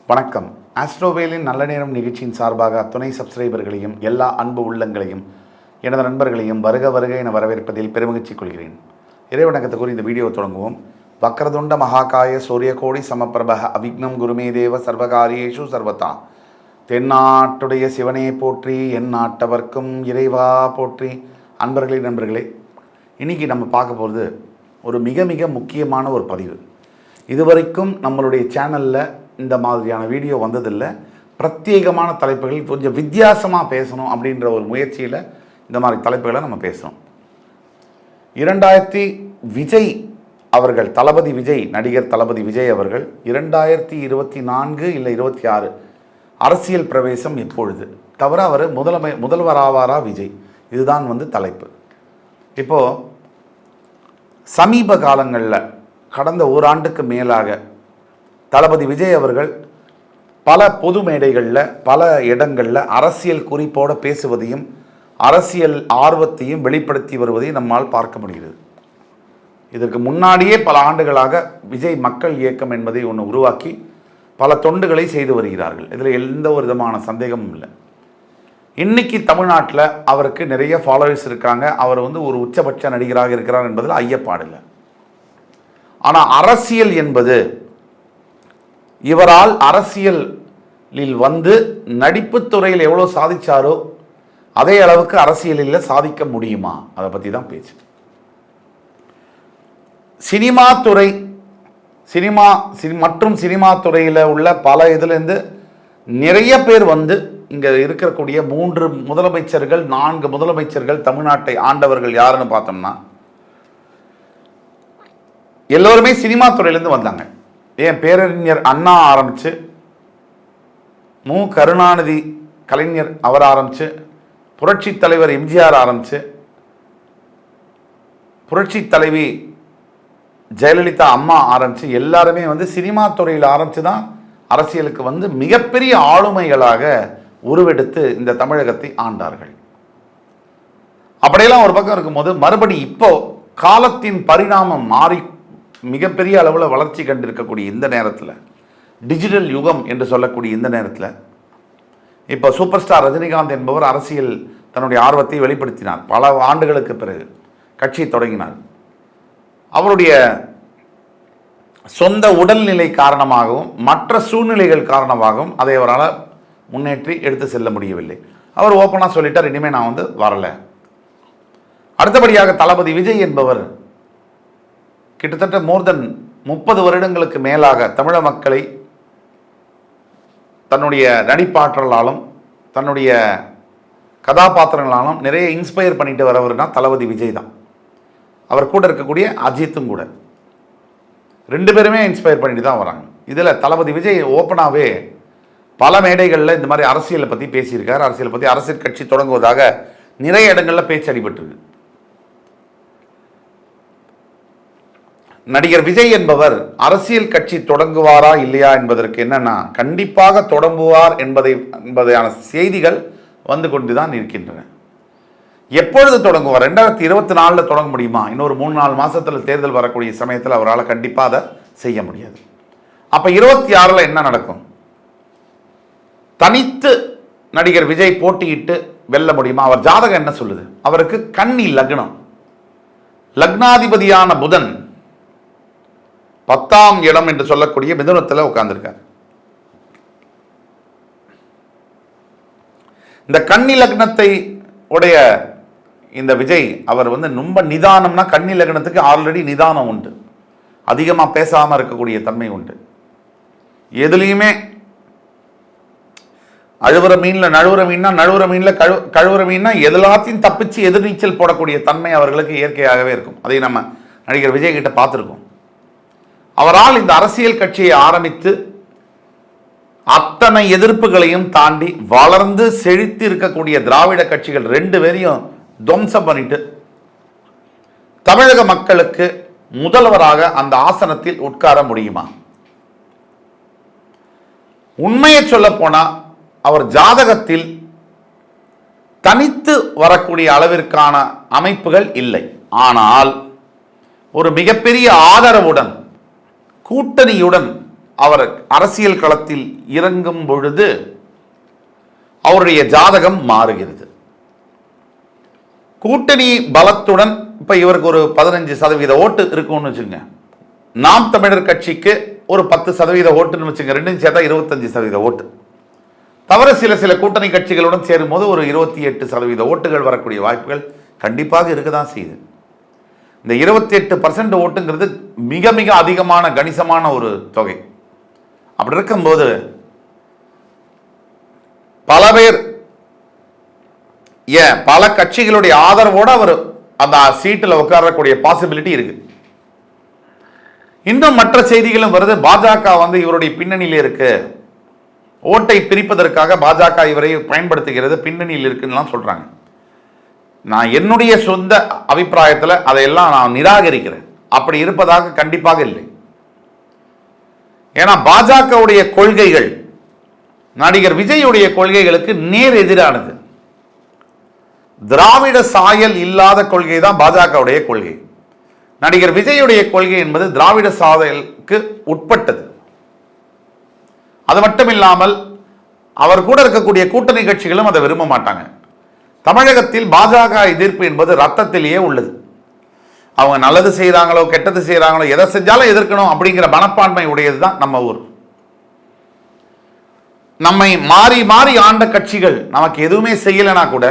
வணக்கம். ஆஸ்ட்ரோவேலின் நல்ல நேரம் நிகழ்ச்சியின் சார்பாக துணை சப்ஸ்கிரைபர்களையும் எல்லா அன்பு உள்ளங்களையும் எனது நண்பர்களையும் வருக வருக என வரவேற்பதில் பெருமகிழ்ச்சி கொள்கிறேன். இறைவணக்கத்தை கூறி இந்த வீடியோ தொடங்குவோம். வக்ரதுண்ட மகாகாய சூரியகோடி சமப்பிரப அவிக்னம் குருமே தேவ சர்வகாரியேஷு சர்வதா. தென்னாட்டுடைய சிவனே போற்றி, என் நாட்டவர்க்கும் இறைவா போற்றி. நண்பர்களே, இன்றைக்கி நம்ம பார்க்க போகிறது ஒரு மிக மிக முக்கியமான ஒரு பதிவு. இதுவரைக்கும் நம்மளுடைய சேனலில் இந்த மாதிரியான வீடியோ வந்ததில்லை. பிரத்யேகமான தலைப்புகள் கொஞ்சம் வித்தியாசமாக பேசணும் அப்படின்ற ஒரு முயற்சியில் இந்த மாதிரி தலைப்புகளை நம்ம பேசணும். 2000 விஜய் அவர்கள், தளபதி விஜய், நடிகர் தளபதி விஜய் அவர்கள் 2024 இல்லை 26 அரசியல் பிரவேசம் எப்பொழுது, தவிர அவர் முதல்வராவாரா விஜய், இதுதான் தலைப்பு. இப்போது சமீப காலங்களில் கடந்த ஓராண்டுக்கு மேலாக தளபதி விஜய் அவர்கள் பல பொது மேடைகளில் பல இடங்களில் அரசியல் குறிப்போடு பேசுவதையும் அரசியல் ஆர்வத்தையும் வெளிப்படுத்தி வருவதையும் நம்மால் பார்க்க முடிகிறது. இதற்கு முன்னாடியே பல ஆண்டுகளாக விஜய் மக்கள் இயக்கம் என்பதை ஒன்று உருவாக்கி பல தொண்டுகளை செய்து வருகிறார்கள். இதில் எந்த ஒரு விதமான சந்தேகமும் இல்லை. இன்றைக்கி தமிழ்நாட்டில் அவருக்கு நிறைய ஃபாலோவர்ஸ் இருக்காங்க. அவர் ஒரு உச்சபட்ச நடிகராக இருக்கிறார் என்பதில் ஐயப்பாடில்லை. ஆனால் அரசியல் என்பது, இவரால் அரசியலில் நடிப்புத் துறையில் எவ்வளோ சாதிச்சாரோ அதே அளவுக்கு அரசியலில் சாதிக்க முடியுமா, அதை பற்றி தான் பேச்சு. சினிமா துறை மற்றும் சினிமா துறையில் உள்ள பல இதிலேருந்து நிறைய பேர் இங்கே இருக்கக்கூடிய 3 முதலமைச்சர்கள் 4 முதலமைச்சர்கள் தமிழ்நாட்டை ஆண்டவர்கள் யாருன்னு பார்த்தோம்னா எல்லோருமே சினிமா துறையிலேருந்து வந்தாங்க. ஏன் பேரறிஞர் அண்ணா ஆரம்பித்து, மு கருணாநிதி கலைஞர் அவர் ஆரம்பித்து, புரட்சி தலைவர் எம்ஜிஆர் ஆரம்பித்து, புரட்சி தலைவி ஜெயலலிதா அம்மா ஆரம்பித்து, எல்லாருமே சினிமா துறையில் ஆரம்பித்து தான் அரசியலுக்கு மிகப்பெரிய ஆளுமைகளாக உருவெடுத்து இந்த தமிழகத்தை ஆண்டார்கள். அப்படியெல்லாம் ஒரு பக்கம் இருக்கும்போது மறுபடி இப்போ காலத்தின் பரிணாமம் மாறி மிகப்பெரிய அளவில் வளர்ச்சி கண்டிருக்கக்கூடிய இந்த நேரத்தில், டிஜிட்டல் யுகம் என்று சொல்லக்கூடிய இந்த நேரத்தில், இப்போ சூப்பர் ஸ்டார் ரஜினிகாந்த் என்பவர் அரசியல் தன்னுடைய ஆர்வத்தை வெளிப்படுத்தினார். பல ஆண்டுகளுக்கு பிறகு கட்சி தொடங்கினார். அவருடைய சொந்த உடல்நிலை காரணமாகவும் மற்ற சூழ்நிலைகள் காரணமாகவும் அதை அவரால் முன்னேற்றி எடுத்து செல்ல முடியவில்லை. அவர் ஓப்பனாக சொல்லிட்டார், இனிமேல் நான் வரலை. அடுத்தபடியாக தளபதி விஜய் என்பவர் கிட்டத்தட்ட மோர் தென் 30 வருடங்களுக்கு மேலாக தமிழக மக்களை தன்னுடைய நடிப்பாற்றலாலும் தன்னுடைய கதாபாத்திரங்களாலும் நிறைய இன்ஸ்பயர் பண்ணிட்டு வரவர்னா தளபதி விஜய் தான். அவர் கூட இருக்கக்கூடிய அஜித்தும் கூட 2 பேருமே இன்ஸ்பயர் பண்ணிட்டு தான் வராங்க. இதில் தளபதி விஜய் ஓப்பனாகவே பல மேடைகளில் இந்த மாதிரி அரசியலை பற்றி பேசியிருக்கார். அரசியலை பற்றி, அரசியல் கட்சி தொடங்குவதாக நிறைய இடங்களில் பேச்சு அடிபட்டிருக்கு. நடிகர் விஜய் என்பவர் அரசியல் கட்சி தொடங்குவாரா இல்லையா என்பதற்கு என்னன்னா, கண்டிப்பாக தொடங்குவார் என்பதையான செய்திகள் கொண்டுதான் இருக்கின்றன. எப்பொழுது தொடங்குவார்? 2024 தொடங்க முடியுமா? இன்னொரு 3-4 மாதத்தில் தேர்தல் வரக்கூடிய சமயத்தில் அவரால் கண்டிப்பாக அதை செய்ய முடியாது. அப்போ 26 என்ன நடக்கும்? தனித்து நடிகர் விஜய் போட்டியிட்டு வெல்ல முடியுமா? அவர் ஜாதகம் என்ன சொல்லுது? அவருக்கு கன்னி லக்னம், லக்னாதிபதியான புதன் 10ஆம் இடம் என்று சொல்லக்கூடிய மிதுனத்தில் உட்கார்ந்திருக்கார். இந்த கன்னி லக்னத்தை உடைய இந்த விஜய் அவர் ரொம்ப நிதானம்னா, கன்னி லக்னத்துக்கு ஆல்ரெடி நிதானம் உண்டு, அதிகமாக பேசாமல் இருக்கக்கூடிய தன்மை உண்டு. எதுலேயுமே அழுவுற மீனில் நழுவுற மீன்னா, நழுவுற மீனில் கழுவுற மீன்னா எல்லாத்தையும் தப்பிச்சு எதிர்நீச்சல் போடக்கூடிய தன்மை அவர்களுக்கு இயற்கையாகவே இருக்கும். அதை நம்ம நடிகர் விஜய் கிட்ட பார்த்துருக்கோம். அவரால் இந்த அரசியல் கட்சியை ஆரம்பித்து அத்தனை எதிர்ப்புகளையும் தாண்டி வளர்ந்து செழித்து இருக்கக்கூடிய திராவிட கட்சிகள் 2 பேரையும் துவம்சம் பண்ணிட்டு தமிழக மக்களுக்கு முதல்வராக அந்த ஆசனத்தில் உட்கார முடியுமா? உண்மையை சொல்ல போனா அவர் ஜாதகத்தில் தனித்து வரக்கூடிய அளவிற்கான அமைப்புகள் இல்லை. ஆனால் ஒரு மிகப்பெரிய ஆதரவுடன், கூட்டணியுடன் அவர் அரசியல் களத்தில் இறங்கும் பொழுது அவருடைய ஜாதகம் மாறுகிறது. கூட்டணி பலத்துடன் இப்ப இவருக்கு ஒரு 15% ஓட்டு இருக்கும்னு வச்சுங்க. நாம் தமிழர் கட்சிக்கு ஒரு 10% ஓட்டுன்னு வச்சுங்க. ரெண்டும் சேர்த்தா 25% ஓட்டு. தவிர சில கூட்டணி கட்சிகளுடன் சேரும் போது ஒரு 28% ஓட்டுகள் வரக்கூடிய வாய்ப்புகள் கண்டிப்பாக இருக்கதான் செய்யுது. இந்த 28% ஓட்டுங்கிறது மிக மிக அதிகமான கணிசமான ஒரு தொகை. அப்படி இருக்கும்போது பல பேர் பல கட்சிகளுடைய ஆதரவோடு அவர் அந்த சீட்டில் உட்காரக்கூடிய பாசிபிலிட்டி இருக்கு. இன்னும் மற்ற செய்திகளும் வருது. பாஜக இவருடைய பின்னணியில் இருக்கு, ஓட்டை பிரிப்பதற்காக பாஜக இவரை பயன்படுத்துகிறது, பின்னணியில் இருக்குன்னு சொல்றாங்க. நான் என்னுடைய சொந்த அபிப்பிராயத்தில் அதையெல்லாம் நான் நிராகரிக்கிறேன். அப்படி இருப்பதாக கண்டிப்பாக இல்லை. ஏன்னா பாஜகவுடைய கொள்கைகள் நடிகர் விஜயுடைய கொள்கைகளுக்கு நேர் எதிரானது. திராவிட சாயல் இல்லாத கொள்கை தான் பாஜகவுடைய கொள்கை. நடிகர் விஜயுடைய கொள்கை என்பது திராவிட சாயலுக்கு உட்பட்டது. அது மட்டும் இல்லாமல் அவர் கூட இருக்கக்கூடிய கூட்டணி கட்சிகளும் அதை விரும்ப மாட்டாங்க. தமிழகத்தில் பாஜக எதிர்ப்பு என்பது ரத்தத்திலேயே உள்ளது. அவங்க நல்லது செய்கிறாங்களோ கெட்டது செய்கிறாங்களோ எதை செஞ்சாலும் எதிர்க்கணும் அப்படிங்கிற மனப்பான்மை உடையது தான் நம்ம ஊர். நம்மை மாறி மாறி ஆண்ட கட்சிகள் நமக்கு எதுவுமே செய்யலைனா கூட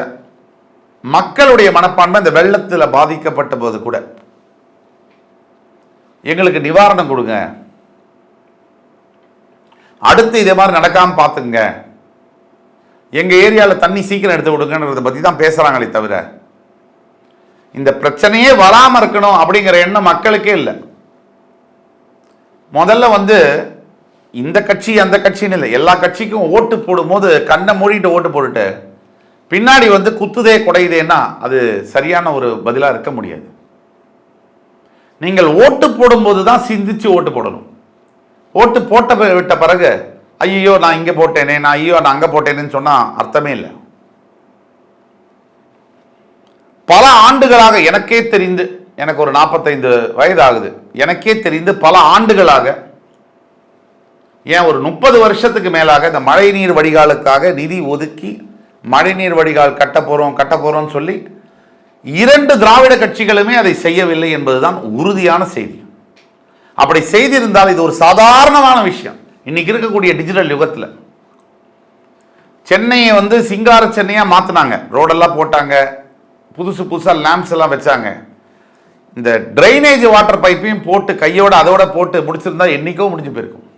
மக்களுடைய மனப்பான்மை இந்த வெள்ளத்தில் பாதிக்கப்பட்ட போது கூட எங்களுக்கு நிவாரணம் கொடுங்க, அடுத்து இதே மாதிரி நடக்காம பார்த்துங்க, எங்க ஏரியாவில் தண்ணி சீக்கிரம் எடுத்து விடுங்கிறத பத்தி தான் பேசுறாங்களே தவிர இந்த பிரச்சனையே வராம இருக்கணும் அப்படிங்கிற எண்ணம் மக்களுக்கே இல்லை. முதல்ல இந்த கட்சி அந்த கட்சின்னு இல்லை, எல்லா கட்சிக்கும் ஓட்டு போடும்போது கண்ணை மூடிட்டு ஓட்டு போட்டுட்டு பின்னாடி குத்துதே குடையுதேன்னா அது சரியான ஒரு பதிலா இருக்க முடியாது. நீங்கள் ஓட்டு போடும்போது தான் சிந்திச்சு ஓட்டு போடணும். ஓட்டு போட்ட விட்ட பிறகு ஐயோ நான் இங்க போட்டேனே, நான் அங்க போட்டேனேன்னு சொன்னா அர்த்தமே இல்லை. பல ஆண்டுகளாக எனக்கே தெரிந்து, எனக்கு ஒரு 45 வயது ஆகுது, எனக்கே தெரிந்து பல ஆண்டுகளாக, ஏன் ஒரு 30 வருஷத்துக்கு மேலாக இந்த மழைநீர் வடிகாலுக்காக நிதி ஒதுக்கி மழைநீர் வடிகால் கட்ட போறோம் சொல்லி 2 திராவிட கட்சிகளுமே அதை செய்யவில்லை என்பதுதான் உறுதியான செய்தி. அப்படி செய்திருந்தால் இது ஒரு சாதாரணமான விஷயம். இன்னைக்கு இருக்கக்கூடிய டிஜிட்டல் யுகத்தில் சென்னையை சிங்கார சென்னையா மாத்தினாங்க, ரோடெல்லாம் போட்டாங்க, புதுசா லேம்ப்ஸ் எல்லாம் வச்சாங்க. இந்த டிரைனேஜ் வாட்டர் பைப்பையும் போட்டு கையோட அதோட போட்டு முடிச்சிருந்தா என்னைக்கோ முடிஞ்சு போயிருக்கும்.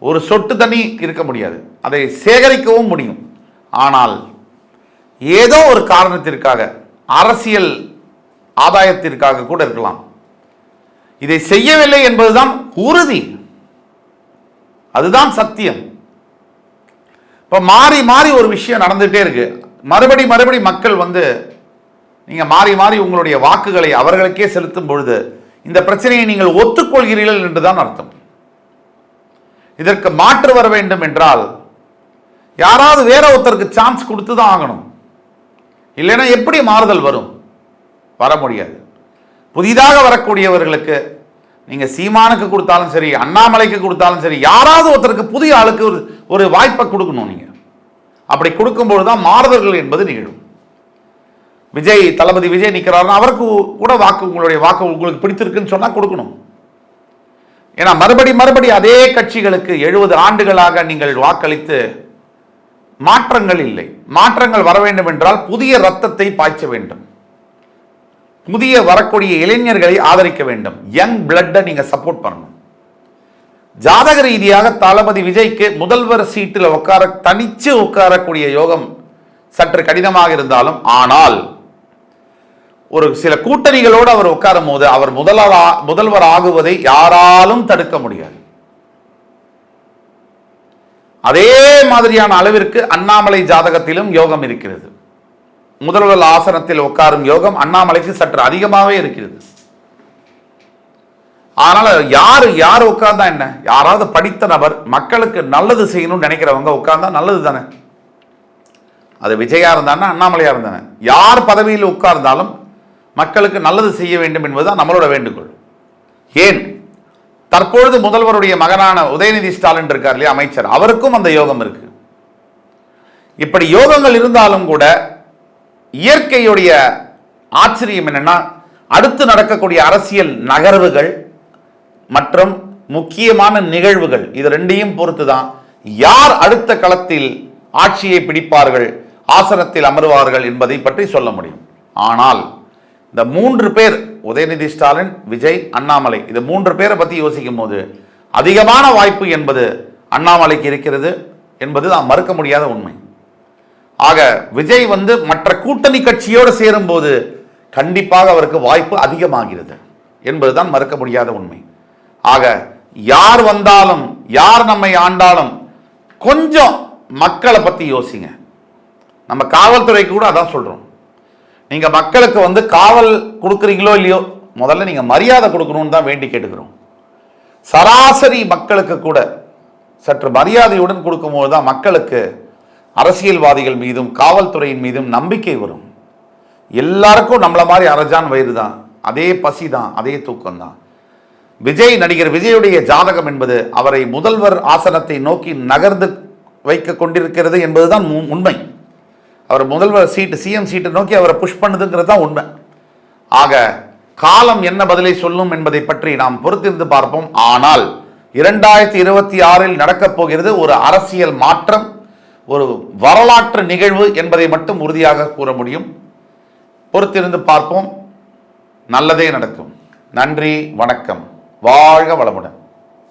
ஒரு சொட்டு தண்ணி இருக்க முடியாது, அதை சேகரிக்கவும் முடியும். ஆனால் ஏதோ ஒரு காரணத்திற்காக, அரசியல் ஆதாயத்திற்காக கூட இருக்கலாம், இதை செய்யவில்லை என்பதுதான் உறுதி, அதுதான் சத்தியம். இப்ப மாறி மாறி ஒரு விஷயம் நடந்துட்டே இருக்கு. மறுபடி மக்கள் நீங்க மாறி மாறி உங்களுடைய வாக்குகளை அவர்களுக்கே செலுத்தும் பொழுது இந்த பிரச்சனையை நீங்கள் ஒத்துக்கொள்கிறீர்கள் என்றுதான் அர்த்தம். இதற்கு மாற்று வர வேண்டும் என்றால் யாராவது வேற ஒருத்தருக்கு சான்ஸ் கொடுத்து தான் ஆகணும். இல்லைன்னா எப்படி மாறுதல் வரும்? வர முடியாது. புதிதாக வரக்கூடியவர்களுக்கு நீங்க சீமானுக்கு கொடுத்தாலும் சரி, அண்ணாமலைக்கு கொடுத்தாலும் சரி, யாராவது ஒருத்தருக்கு புதிய ஆளுக்கு ஒரு வாய்ப்பை கொடுக்கணும். நீங்க அப்படி கொடுக்கும்போது தான் மாறுதல்கள் என்பது நிகழும். தளபதி விஜய் நிற்கிறாருன்னா அவருக்கு கூட உங்களுடைய வாக்கு உங்களுக்கு பிடித்திருக்குன்னு சொன்னா கொடுக்கணும். ஏன்னா மறுபடி அதே கட்சிகளுக்கு 70 ஆண்டுகளாக நீங்கள் வாக்களித்து மாற்றங்கள் இல்லை. மாற்றங்கள் வர வேண்டும் என்றால் புதிய ரத்தத்தை பாய்ச்ச வேண்டும், புதிய வரக்கூடிய இளைஞர்களை ஆதரிக்க வேண்டும், யங் பிளட்டை நீங்க சப்போர்ட் பண்ணணும். ஜாதக ரீதியாக தளபதி விஜய்க்கு முதல்வர் சீட்டில் தனிச்சு உட்காரக்கூடிய யோகம் சற்று கடினமாக இருந்தாலும், ஆனால் ஒரு சில கூட்டணிகளோடு அவர் உட்காரும் போது அவர் முதல்வர் ஆகுவதை யாராலும் தடுக்க முடியாது. அதே மாதிரியான அளவிற்கு அண்ணாமலை ஜாதகத்திலும் யோகம் இருக்கிறது. முதல்வர் ஆசனத்தில் உட்காரும் யோகம் அண்ணாமலைக்கு சற்று அதிகமாகவே இருக்கிறது. அதனால யாரு உட்கார்ந்தா என்ன? யாராவது படித்த நபர் மக்களுக்கு நல்லது செய்யணும்னு நினைக்கிறவங்க உட்கார்ந்தா நல்லது தானே. அது விஜயா இருந்தானே அண்ணாமலையா இருந்தானே, யார் பதவியில் உட்கார்ந்தாலும் மக்களுக்கு நல்லது செய்ய வேண்டும் என்பதுதான் நம்மளோட வேண்டுகோள். ஏன் தற்பொழுது முதல்வருடைய மகனான உதயநிதி ஸ்டாலின் இருக்கார் இல்லையா அமைச்சர், அவருக்கும் அந்த யோகம் இருக்கு. இப்படி யோகங்கள் இருந்தாலும் கூட இயற்கையுடைய ஆச்சரியம் என்னன்னா, அடுத்து நடக்கக்கூடிய அரசியல் நகர்வுகள் மற்றும் முக்கியமான நிகழ்வுகள் இது ரெண்டையும் பொறுத்து தான் யார் அடுத்த களத்தில் ஆட்சியை பிடிப்பார்கள், ஆசனத்தில் அமர்வார்கள் என்பதை பற்றி சொல்ல முடியும். ஆனால் இந்த 3 பேர், உதயநிதி ஸ்டாலின், விஜய், அண்ணாமலை, இந்த 3 பேரை பற்றி யோசிக்கும் போது அதிகமான வாய்ப்பு என்பது அண்ணாமலைக்கு இருக்கிறது என்பது தான் மறுக்க முடியாத உண்மை. ஆக விஜய் மற்ற கூட்டணி கட்சியோடு சேரும் போது கண்டிப்பாக அவருக்கு வாய்ப்பு அதிகமாகிறது என்பதுதான் மறுக்க முடியாத உண்மை. ஆக யார் வந்தாலும் யார் நம்மை ஆண்டாலும் கொஞ்சம் மக்களை பத்தி யோசிங்க. நம்ம காவல்துறைக்கு கூட அதான் சொல்றோம். நீங்க மக்களுக்கு காவல் கொடுக்குறீங்களோ இல்லையோ, முதல்ல நீங்க மரியாதை கொடுக்கணும்னு தான் வேண்டி கேட்டுக்கிறோம். சராசரி மக்களுக்கு கூட சற்று மரியாதையுடன் கொடுக்கும்போது தான் மக்களுக்கு அரசியல்வாதிகள் மீதும் காவல்துறையின் மீதும் நம்பிக்கை வரும். எல்லாருக்கும் நம்மள மாதிரி அரஜான் வயிறு தான், அதே பசி தான், அதே தூக்கம் தான். விஜய், நடிகர் விஜயுடைய ஜாதகம் என்பது அவரை முதல்வர் ஆசனத்தை நோக்கி நகர்ந்து வைக்க கொண்டிருக்கிறது என்பதுதான் உண்மை. அவர் முதல்வர் சீட்டு, சிஎம் சீட்டை நோக்கி அவரை புஷ் பண்ணுதுங்கிறது தான் உண்மை. ஆக காலம் என்ன பதிலை சொல்லும் என்பதை பற்றி நாம் பொறுத்திருந்து பார்ப்போம். ஆனால் 2026 நடக்கப் போகிறது ஒரு அரசியல் மாற்றம், ஒரு வரலாற்று நிகழ்வு என்பதை மட்டும் உறுதியாக கூற முடியும். பொறுத்திருந்து பார்ப்போம். நல்லதே நடக்கும். நன்றி, வணக்கம், வாழ்க வளமுடன்.